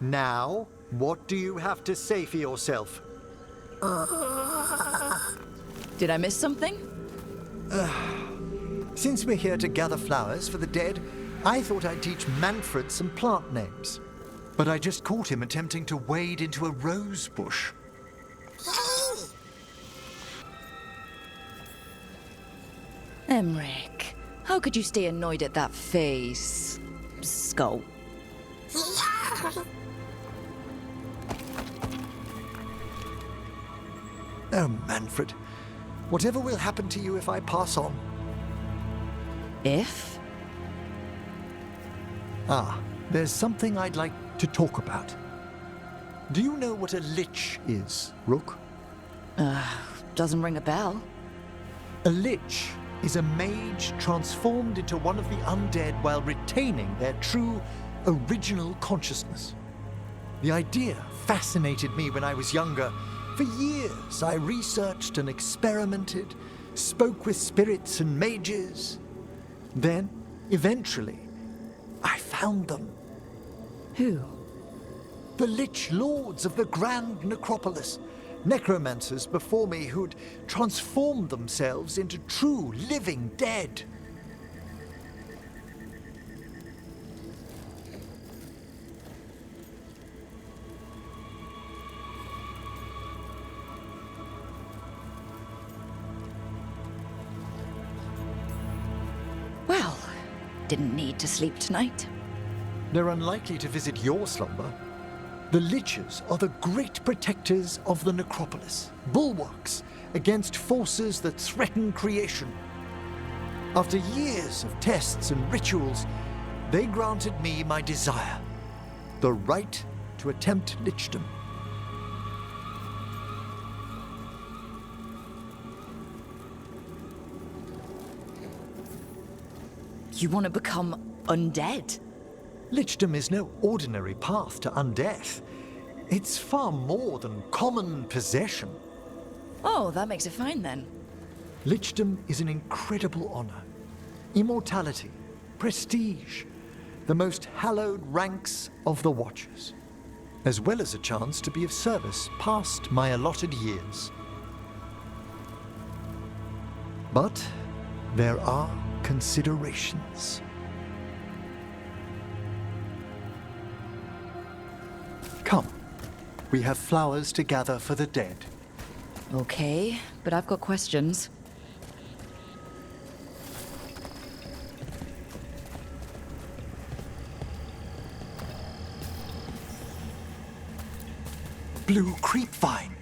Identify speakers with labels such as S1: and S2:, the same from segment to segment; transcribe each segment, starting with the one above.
S1: Now, what do you have to say for yourself?
S2: Did I miss something?
S1: Since we're here to gather flowers for the dead, I thought I'd teach Manfred some plant names. But I just caught him attempting to wade into a rose bush.
S2: Emmrich, how could you stay annoyed at that face? Skull.
S1: Oh, Manfred. Whatever will happen to you if I pass on?
S2: If?
S1: There's something I'd like to talk about. Do you know what a Lich is, Rook?
S2: Doesn't ring a bell.
S1: A Lich is a mage transformed into one of the undead while retaining their true, original consciousness. The idea fascinated me when I was younger. For years, I researched and experimented, spoke with spirits and mages. Then, eventually, I found them.
S2: Who?
S1: The Lich Lords of the Grand Necropolis. Necromancers before me who'd transformed themselves into true living dead.
S2: Well, didn't need to sleep tonight.
S1: They're unlikely to visit your slumber. The Liches are the great protectors of the necropolis, bulwarks against forces that threaten creation. After years of tests and rituals, they granted me my desire, the right to attempt lichdom.
S2: You want to become undead?
S1: Lichdom is no ordinary path to undeath. It's far more than common possession.
S2: Oh, that makes it fine then.
S1: Lichdom is an incredible honor. Immortality, prestige, the most hallowed ranks of the Watchers, as well as a chance to be of service past my allotted years. But there are considerations. Come, we have flowers to gather for the dead.
S2: Okay, but I've got questions.
S1: Blue creepvine.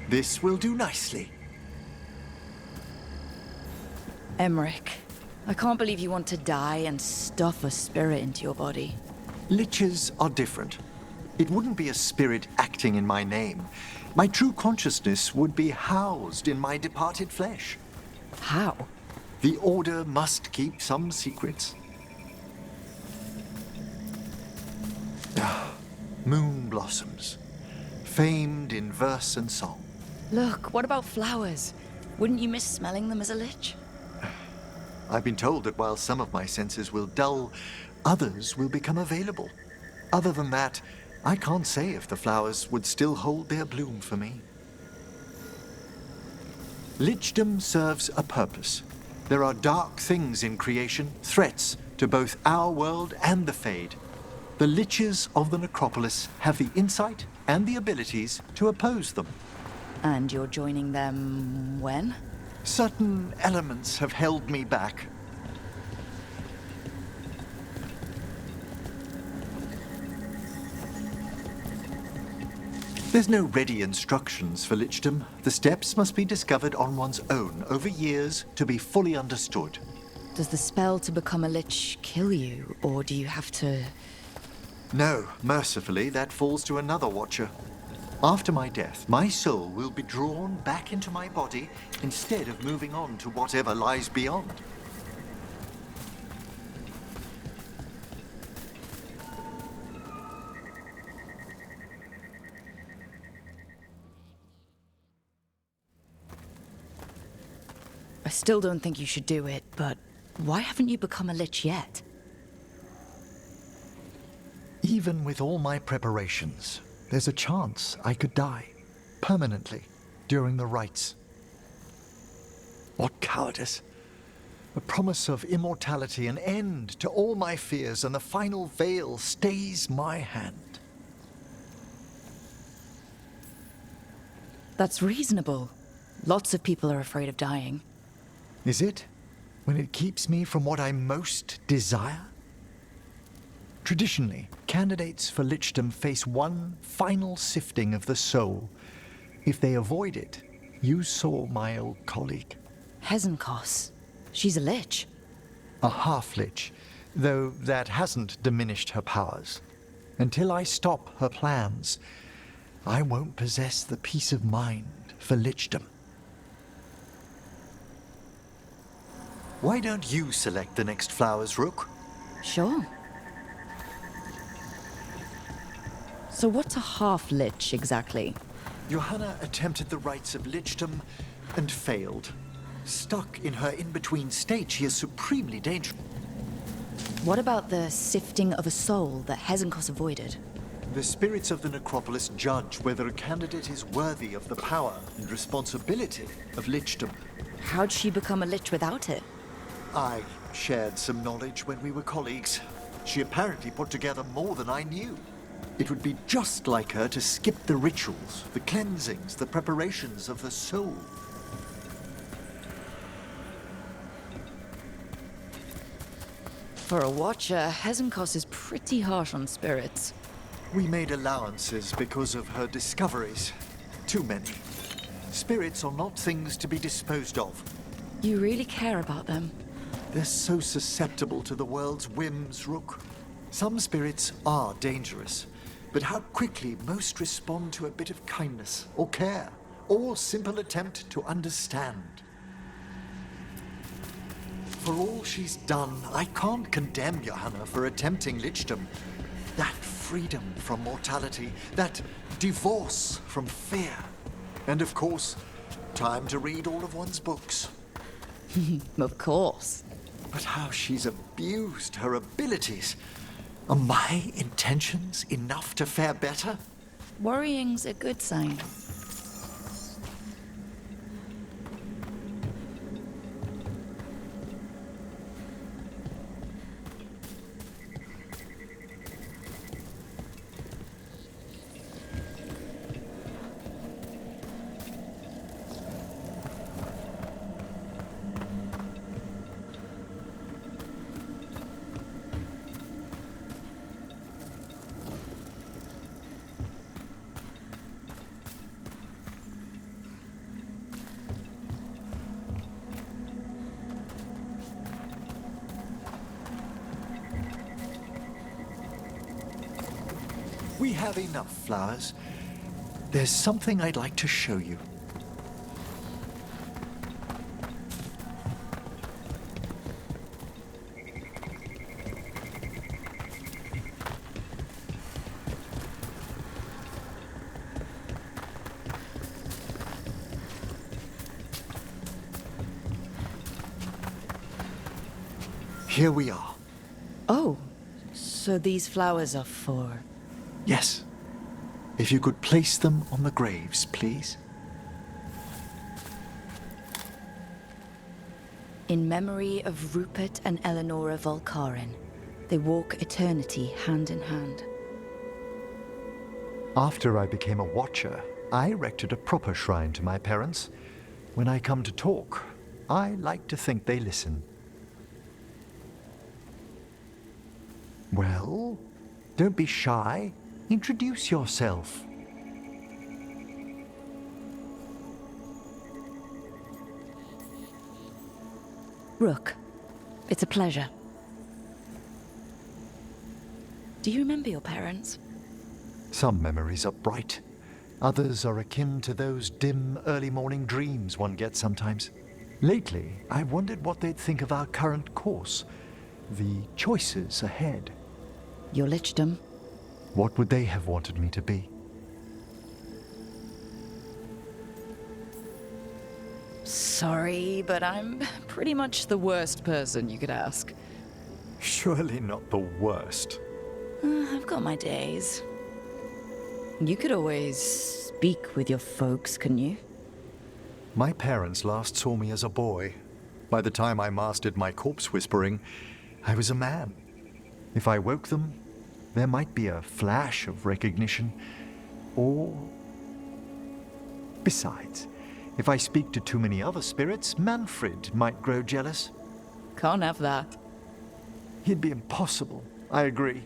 S1: This will do nicely.
S2: Emmrich, I can't believe you want to die and stuff a spirit into your body.
S1: Liches are different. It wouldn't be a spirit acting in my name. My true consciousness would be housed in my departed flesh.
S2: How?
S1: The Order must keep some secrets. Moon blossoms, famed in verse and song.
S2: Look, what about flowers? Wouldn't you miss smelling them as a lich?
S1: I've been told that while some of my senses will dull, others will become available. Other than that, I can't say if the flowers would still hold their bloom for me. Lichdom serves a purpose. There are dark things in creation, threats to both our world and the Fade. The Liches of the Necropolis have the insight and the abilities to oppose them.
S2: And you're joining them when?
S1: Certain elements have held me back. There's no ready instructions for Lichdom. The steps must be discovered on one's own over years to be fully understood.
S2: Does the spell to become a lich kill you, or do you have to...
S1: No, mercifully, that falls to another Watcher. After my death, my soul will be drawn back into my body instead of moving on to whatever lies beyond.
S2: I still don't think you should do it, but why haven't you become a lich yet?
S1: Even with all my preparations, there's a chance I could die, permanently, during the rites. What cowardice! A promise of immortality, an end to all my fears, and the final veil stays my hand.
S2: That's reasonable. Lots of people are afraid of dying.
S1: Is it? When it keeps me from what I most desire? Traditionally, candidates for lichdom face one final sifting of the soul. If they avoid it, you saw my old colleague.
S2: Hezenkos. She's a lich.
S1: A half-lich, though that hasn't diminished her powers. Until I stop her plans, I won't possess the peace of mind for lichdom. Why don't you select the next flowers, Rook?
S2: Sure. So what's a half-lich exactly?
S1: Johanna attempted the rites of lichdom and failed. Stuck in her in-between state, she is supremely dangerous.
S2: What about the sifting of a soul that Hezenkos avoided?
S1: The spirits of the necropolis judge whether a candidate is worthy of the power and responsibility of lichdom.
S2: How'd she become a lich without it?
S1: I shared some knowledge when we were colleagues. She apparently put together more than I knew. It would be just like her to skip the rituals, the cleansings, the preparations of the soul.
S2: For a watcher, Hezenkos is pretty harsh on spirits.
S1: We made allowances because of her discoveries. Too many. Spirits are not things to be disposed of.
S2: You really care about them?
S1: They're so susceptible to the world's whims, Rook. Some spirits are dangerous, but how quickly most respond to a bit of kindness, or care, or simple attempt to understand. For all she's done, I can't condemn Johanna for attempting lichdom. That freedom from mortality, that divorce from fear. And of course, time to read all of one's books.
S2: Of course.
S1: But how she's abused her abilities. Are my intentions enough to fare better?
S2: Worrying's a good sign.
S1: We have enough flowers. There's something I'd like to show you. Here we are.
S2: Oh, so these flowers are for...
S1: Yes. If you could place them on the graves, please.
S2: In memory of Rupert and Eleonora Volkaren, they walk eternity hand in hand.
S1: After I became a watcher, I erected a proper shrine to my parents. When I come to talk, I like to think they listen. Well, don't be shy. Introduce yourself.
S2: Rook, it's a pleasure. Do you remember your parents?
S1: Some memories are bright. Others are akin to those dim, early morning dreams one gets sometimes. Lately, I've wondered what they'd think of our current course, the choices ahead.
S2: Your lichdom?
S1: What would they have wanted me to be?
S2: Sorry, but I'm pretty much the worst person you could ask.
S1: Surely not the worst.
S2: I've got my days. You could always speak with your folks, couldn't you?
S1: My parents last saw me as a boy. By the time I mastered my corpse whispering, I was a man. If I woke them, there might be a flash of recognition, or... Besides, if I speak to too many other spirits, Manfred might grow jealous.
S2: Can't have that.
S1: He'd be impossible, I agree.